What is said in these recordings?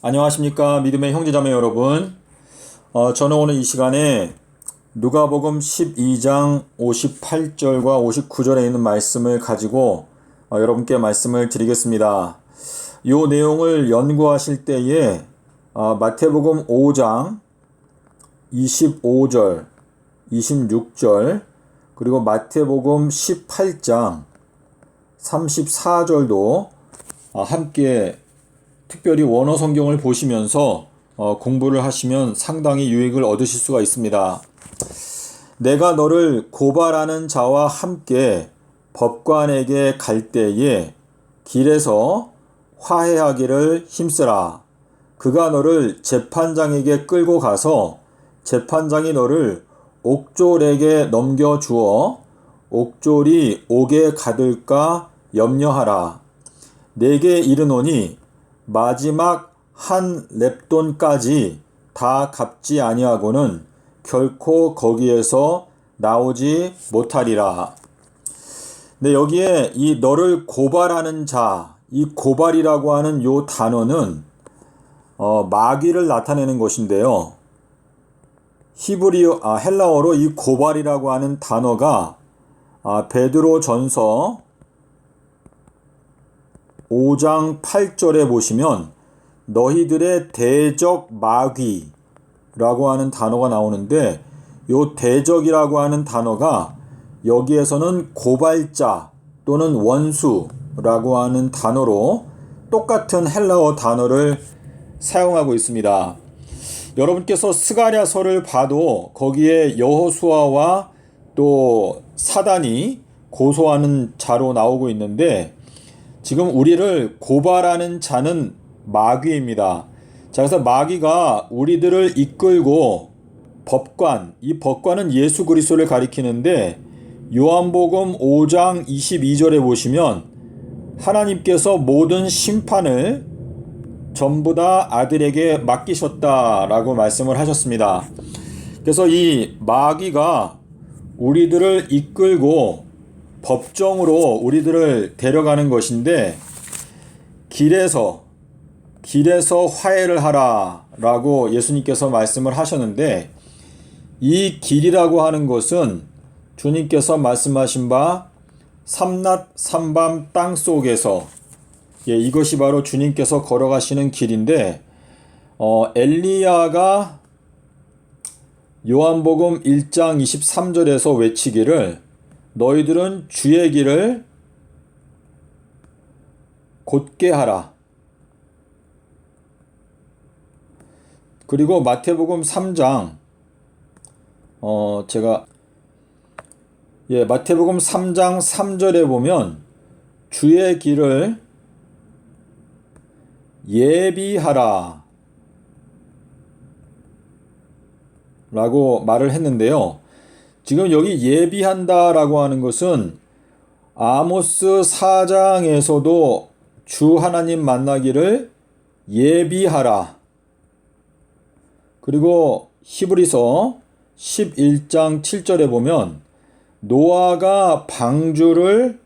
안녕하십니까 믿음의 형제자매 여러분. 저는 오늘 이 시간에 누가복음 12장 58절과 59절에 있는 말씀을 가지고 여러분께 말씀을 드리겠습니다. 이 내용을 연구하실 때에 마태복음 5장 25절, 26절 그리고 마태복음 18장 34절도 함께 특별히 원어 성경을 보시면서 공부를 하시면 상당히 유익을 얻으실 수가 있습니다. 내가 너를 고발하는 자와 함께 법관에게 갈 때에 길에서 화해하기를 힘쓰라. 그가 너를 재판장에게 끌고 가서 재판장이 너를 옥졸에게 넘겨주어 옥졸이 옥에 가둘까 염려하라. 내게 이르노니 마지막 한 렙돈까지 다 갚지 아니하고는 결코 거기에서 나오지 못하리라. 네, 여기에 이 너를 고발하는 자, 이 고발이라고 하는 요 단어는 마귀를 나타내는 것인데요. 헬라어로 이 고발이라고 하는 단어가 베드로 전서 5장 8절에 보시면 너희들의 대적 마귀라고 하는 단어가 나오는데 요 대적이라고 하는 단어가 여기에서는 고발자 또는 원수라고 하는 단어로 똑같은 헬라어 단어를 사용하고 있습니다. 여러분께서 스가랴서를 봐도 거기에 여호수아와 또 사단이 고소하는 자로 나오고 있는데 지금 우리를 고발하는 자는 마귀입니다. 자, 그래서 마귀가 우리들을 이끌고 이 법관은 예수 그리스도를 가리키는데 요한복음 5장 22절에 보시면 하나님께서 모든 심판을 전부 다 아들에게 맡기셨다라고 말씀을 하셨습니다. 그래서 이 마귀가 우리들을 이끌고 법정으로 우리들을 데려가는 것인데 길에서 화해를 하라 라고 예수님께서 말씀을 하셨는데 이 길이라고 하는 것은 주님께서 말씀하신 바 삼낮 삼밤 땅속에서 이것이 바로 주님께서 걸어가시는 길인데 엘리야가 요한복음 1장 23절에서 외치기를 너희들은 주의 길을 곧게 하라. 그리고 마태복음 3장 마태복음 3장 3절에 보면 주의 길을 예비하라 라고 말을 했는데요. 지금 여기 예비한다 라고 하는 것은 아모스 4장에서도 주 하나님 만나기를 예비하라. 그리고 히브리서 11장 7절에 보면 노아가 방주를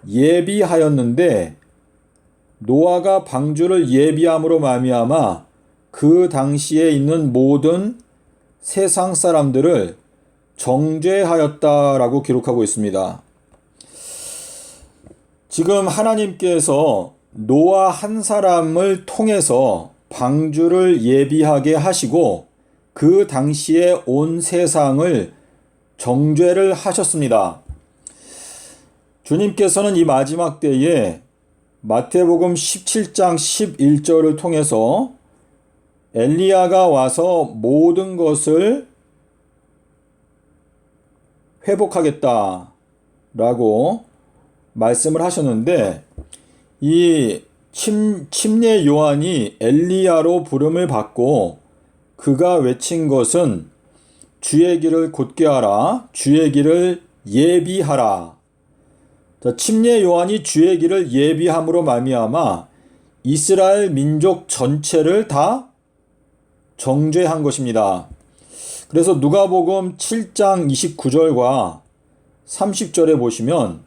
예비하였는데 노아가 방주를 예비함으로 말미암아 그 당시에 있는 모든 세상 사람들을 정죄하였다라고 기록하고 있습니다. 지금 하나님께서 노아 한 사람을 통해서 방주를 예비하게 하시고 그 당시에 온 세상을 정죄를 하셨습니다. 주님께서는 이 마지막 때에 마태복음 17장 11절을 통해서 엘리야가 와서 모든 것을 회복하겠다라고 말씀을 하셨는데 이 침례 요한이 엘리야로 부름을 받고 그가 외친 것은 주의 길을 곧게 하라, 주의 길을 예비하라. 침례 요한이 주의 길을 예비함으로 말미암아 이스라엘 민족 전체를 다 정죄한 것입니다. 그래서 누가복음 7장 29절과 30절에 보시면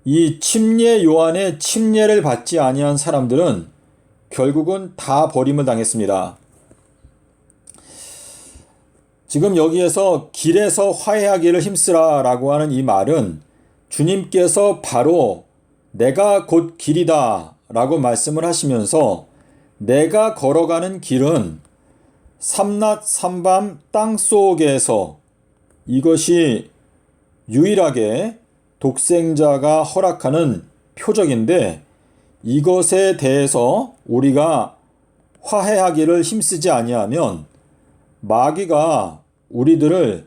이 침례 요한의 침례를 받지 아니한 사람들은 결국은 다 버림을 당했습니다. 지금 여기에서 길에서 화해하기를 힘쓰라 라고 하는 이 말은 주님께서 바로 내가 곧 길이다 라고 말씀을 하시면서 내가 걸어가는 길은 삼낮 삼밤 땅속에서, 이것이 유일하게 독생자가 허락하는 표적인데, 이것에 대해서 우리가 화해하기를 힘쓰지 아니하면 마귀가 우리들을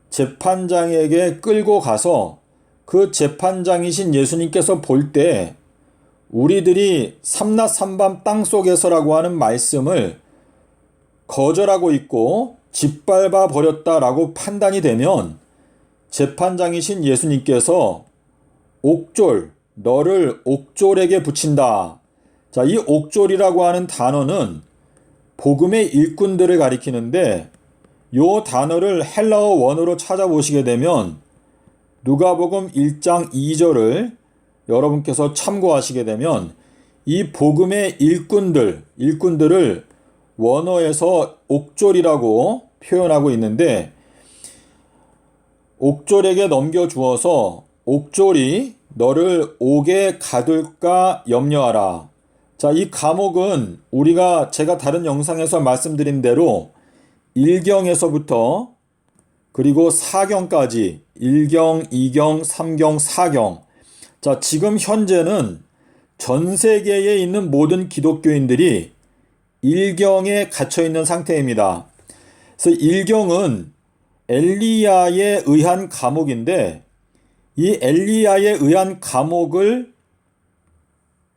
재판장에게 끌고 가서 그 재판장이신 예수님께서 볼 때 우리들이 삼낮 삼밤 땅속에서라고 하는 말씀을 거절하고 있고 짓밟아 버렸다라고 판단이 되면 재판장이신 예수님께서 옥졸, 너를 옥졸에게 붙인다. 자, 이 옥졸이라고 하는 단어는 복음의 일꾼들을 가리키는데, 이 단어를 헬라어 원어로 찾아보시게 되면 누가복음 1장 2절을 여러분께서 참고하시게 되면 이 복음의 일꾼들을 원어에서 옥졸이라고 표현하고 있는데, 옥졸에게 넘겨주어서 옥졸이 너를 옥에 가둘까 염려하라. 자, 이 감옥은 제가 다른 영상에서 말씀드린 대로 1경에서부터 그리고 4경까지 1경, 2경, 3경, 4경. 자, 지금 현재는 전 세계에 있는 모든 기독교인들이 1경에 갇혀 있는 상태입니다. 그래서 1경은 엘리야에 의한 감옥인데, 이 엘리야에 의한 감옥을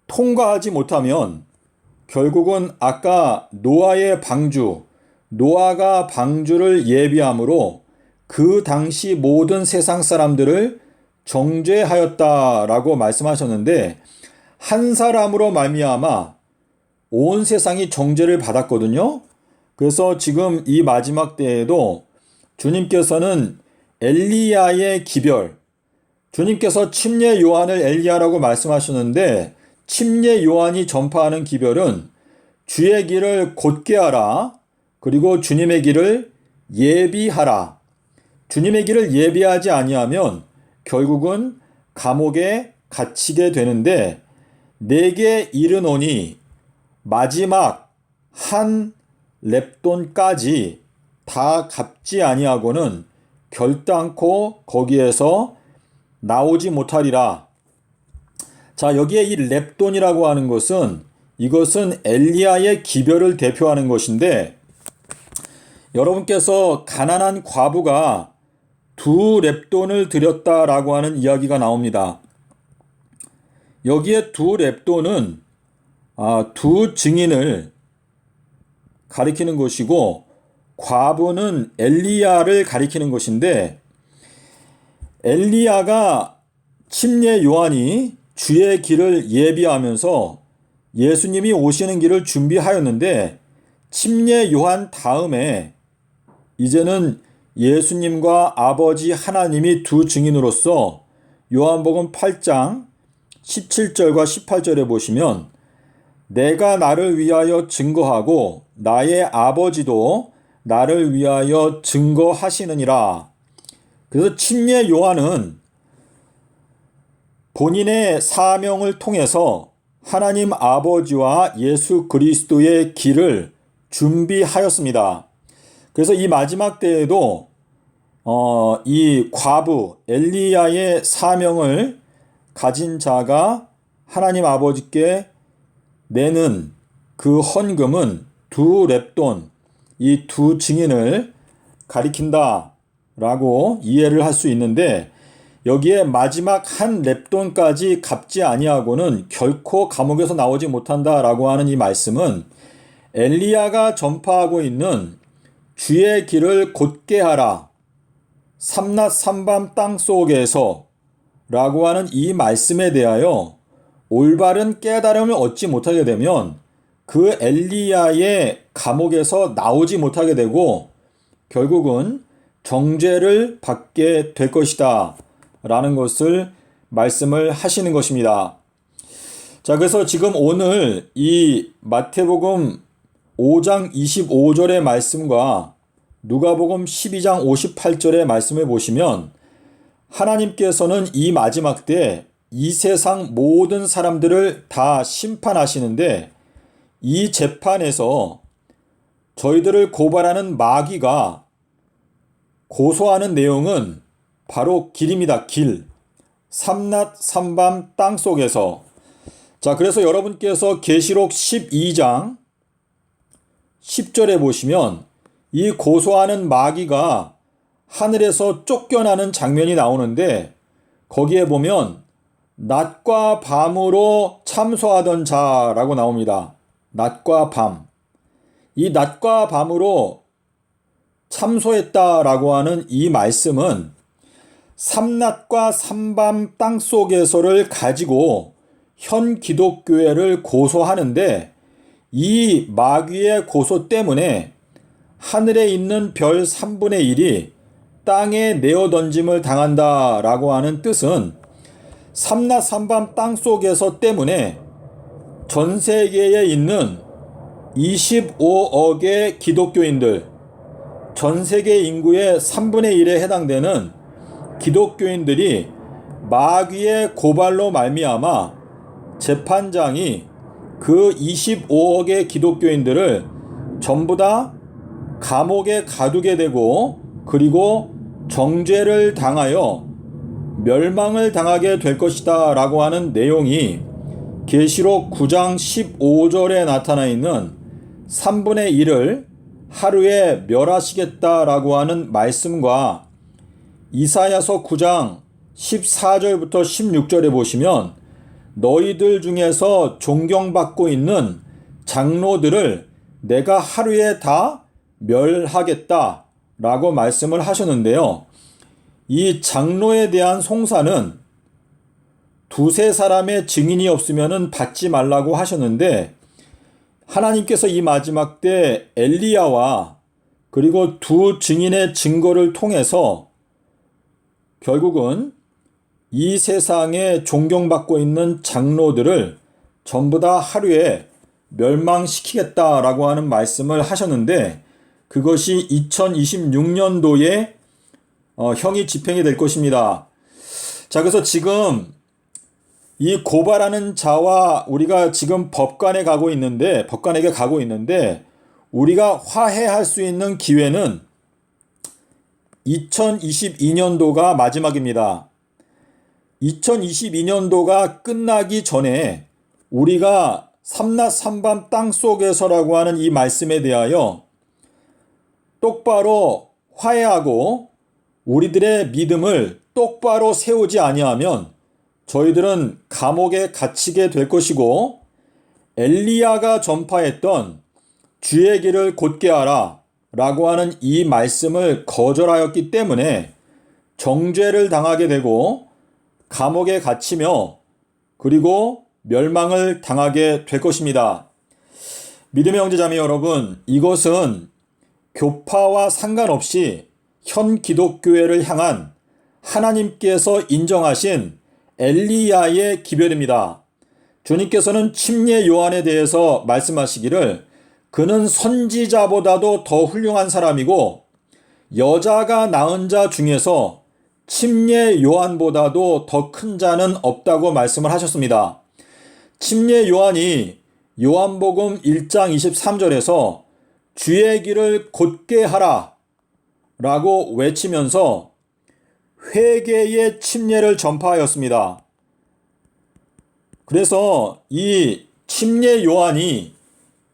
통과하지 못하면 결국은 아까 노아의 방주, 노아가 방주를 예비함으로 그 당시 모든 세상 사람들을 정죄하였다라고 말씀하셨는데, 한 사람으로 말미암아 온 세상이 정죄를 받았거든요. 그래서 지금 이 마지막 때에도 주님께서는 엘리야의 기별, 주님께서 침례 요한을 엘리야라고 말씀하셨는데, 침례 요한이 전파하는 기별은 주의 길을 곧게 하라, 그리고 주님의 길을 예비하라. 주님의 길을 예비하지 아니하면 결국은 감옥에 갇히게 되는데, 내게 이르노니 마지막 한 렙돈까지 다 갚지 아니하고는 결단코 거기에서 나오지 못하리라. 자, 여기에 이 렙돈이라고 하는 것은, 이것은 엘리야의 기별을 대표하는 것인데, 여러분께서 가난한 과부가 2렙돈을 드렸다라고 하는 이야기가 나옵니다. 여기에 2렙돈은 두 증인을 가리키는 것이고, 과부는 엘리야를 가리키는 것인데, 엘리야가 침례 요한이 주의 길을 예비하면서 예수님이 오시는 길을 준비하였는데, 침례 요한 다음에 이제는 예수님과 아버지 하나님이 두 증인으로서 요한복음 8장 17절과 18절에 보시면, 내가 나를 위하여 증거하고 나의 아버지도 나를 위하여 증거하시느니라. 그래서 침례 요한은 본인의 사명을 통해서 하나님 아버지와 예수 그리스도의 길을 준비하였습니다. 그래서 이 마지막 때에도 이 과부 엘리야의 사명을 가진 자가 하나님 아버지께 내는 그 헌금은 2렙돈, 이 두 증인을 가리킨다 라고 이해를 할 수 있는데, 여기에 마지막 한 렙돈까지 갚지 아니하고는 결코 감옥에서 나오지 못한다 라고 하는 이 말씀은, 엘리야가 전파하고 있는 주의 길을 곧게 하라, 삼낮 삼밤 땅속에서 라고 하는 이 말씀에 대하여 올바른 깨달음을 얻지 못하게 되면 그 엘리야의 감옥에서 나오지 못하게 되고 결국은 정죄를 받게 될 것이다 라는 것을 말씀을 하시는 것입니다. 자, 그래서 지금 오늘 이 마태복음 5장 25절의 말씀과 누가복음 12장 58절의 말씀을 보시면 하나님께서는 이 마지막 때 이 세상 모든 사람들을 다 심판하시는데 이 재판에서 저희들을 고발하는 마귀가 고소하는 내용은 바로 길입니다. 길. 삼낮 삼밤 땅속에서. 자, 그래서 여러분께서 계시록 12장 10절에 보시면 이 고소하는 마귀가 하늘에서 쫓겨나는 장면이 나오는데 거기에 보면 낮과 밤으로 참소하던 자라고 나옵니다. 낮과 밤. 이 낮과 밤으로 참소했다라고 하는 이 말씀은 삼낮과 삼밤 땅속에서를 가지고 현 기독교회를 고소하는데 이 마귀의 고소 때문에 하늘에 있는 별 3분의 1이 땅에 내어 던짐을 당한다라고 하는 뜻은 삼낮 삼밤 땅속에서 때문에 전 세계에 있는 25억의 기독교인들, 전 세계 인구의 3분의 1에 해당되는 기독교인들이 마귀의 고발로 말미암아 재판장이 그 25억의 기독교인들을 전부 다 감옥에 가두게 되고 그리고 정죄를 당하여 멸망을 당하게 될 것이다 라고 하는 내용이 계시록 9장 15절에 나타나 있는 3분의 1을 하루에 멸하시겠다라고 하는 말씀과 이사야서 9장 14절부터 16절에 보시면 너희들 중에서 존경받고 있는 장로들을 내가 하루에 다 멸하겠다 라고 말씀을 하셨는데요. 이 장로에 대한 송사는 두세 사람의 증인이 없으면 받지 말라고 하셨는데 하나님께서 이 마지막 때 엘리야와 그리고 두 증인의 증거를 통해서 결국은 이 세상에 존경받고 있는 장로들을 전부 다 하루에 멸망시키겠다라고 하는 말씀을 하셨는데 그것이 2026년도에 형이 집행이 될 것입니다. 자, 그래서 지금 이 고발하는 자와 우리가 지금 법관에게 가고 있는데 우리가 화해할 수 있는 기회는 2022년도가 마지막입니다. 2022년도가 끝나기 전에 우리가 삼낮 삼밤 땅속에서라고 하는 이 말씀에 대하여 똑바로 화해하고 우리들의 믿음을 똑바로 세우지 아니하면 저희들은 감옥에 갇히게 될 것이고 엘리야가 전파했던 주의 길을 곧게 하라 라고 하는 이 말씀을 거절하였기 때문에 정죄를 당하게 되고 감옥에 갇히며 그리고 멸망을 당하게 될 것입니다. 믿음의 형제자매 여러분, 이것은 교파와 상관없이 현 기독교회를 향한 하나님께서 인정하신 엘리야의 기별입니다. 주님께서는 침례 요한에 대해서 말씀하시기를 그는 선지자보다도 더 훌륭한 사람이고 여자가 낳은 자 중에서 침례 요한보다도 더 큰 자는 없다고 말씀을 하셨습니다. 침례 요한이 요한복음 1장 23절에서 주의 길을 곧게 하라 라고 외치면서 회개의 침례를 전파하였습니다. 그래서 이 침례 요한이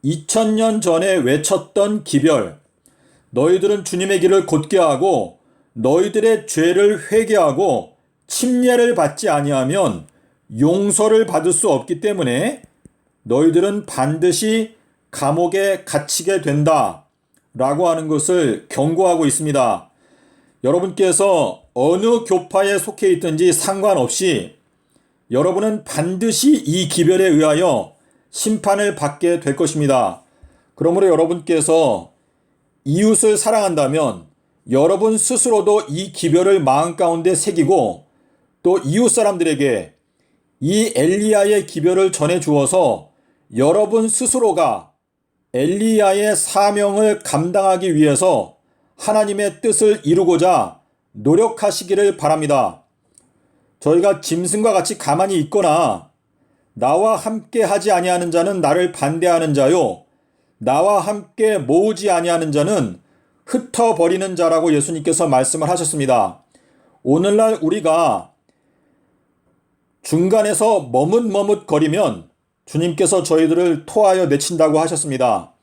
2000년 전에 외쳤던 기별, 너희들은 주님의 길을 곧게 하고 너희들의 죄를 회개하고 침례를 받지 아니하면 용서를 받을 수 없기 때문에 너희들은 반드시 감옥에 갇히게 된다 라고 하는 것을 경고하고 있습니다. 여러분께서 어느 교파에 속해 있든지 상관없이 여러분은 반드시 이 기별에 의하여 심판을 받게 될 것입니다. 그러므로 여러분께서 이웃을 사랑한다면 여러분 스스로도 이 기별을 마음 가운데 새기고 또 이웃 사람들에게 이 엘리야의 기별을 전해 주어서 여러분 스스로가 엘리야의 사명을 감당하기 위해서 하나님의 뜻을 이루고자 노력하시기를 바랍니다. 저희가 짐승과 같이 가만히 있거나 나와 함께 하지 아니하는 자는 나를 반대하는 자요 나와 함께 모으지 아니하는 자는 흩어버리는 자라고 예수님께서 말씀을 하셨습니다. 오늘날 우리가 중간에서 머뭇머뭇거리면 주님께서 저희들을 토하여 내친다고 하셨습니다.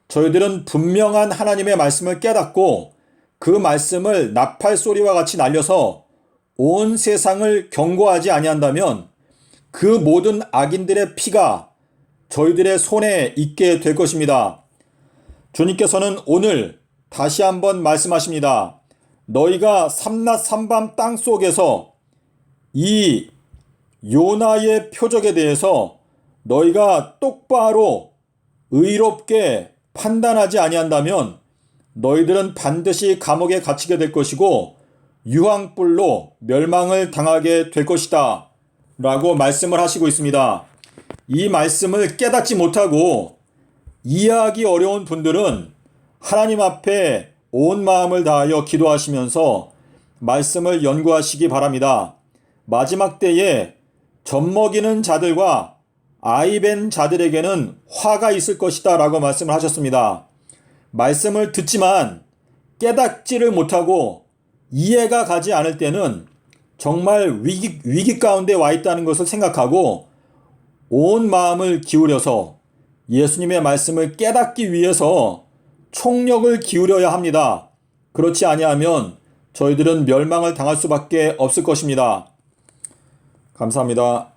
저희들은 분명한 하나님의 말씀을 깨닫고 그 말씀을 나팔 소리와 같이 날려서 온 세상을 경고하지 아니한다면 그 모든 악인들의 피가 저희들의 손에 있게 될 것입니다. 주님께서는 오늘 다시 한번 말씀하십니다. 너희가 삼낮 삼밤 땅 속에서 이 요나의 표적에 대해서 너희가 똑바로 의롭게 판단하지 아니한다면 너희들은 반드시 감옥에 갇히게 될 것이고 유황불로 멸망을 당하게 될 것이다 라고 말씀을 하시고 있습니다. 이 말씀을 깨닫지 못하고 이해하기 어려운 분들은 하나님 앞에 온 마음을 다하여 기도하시면서 말씀을 연구하시기 바랍니다. 마지막 때에 젖먹이는 자들과 아이벤 자들에게는 화가 있을 것이다 라고 말씀을 하셨습니다. 말씀을 듣지만 깨닫지를 못하고 이해가 가지 않을 때는 정말 위기 가운데 와 있다는 것을 생각하고 온 마음을 기울여서 예수님의 말씀을 깨닫기 위해서 총력을 기울여야 합니다. 그렇지 아니하면 저희들은 멸망을 당할 수밖에 없을 것입니다. 감사합니다.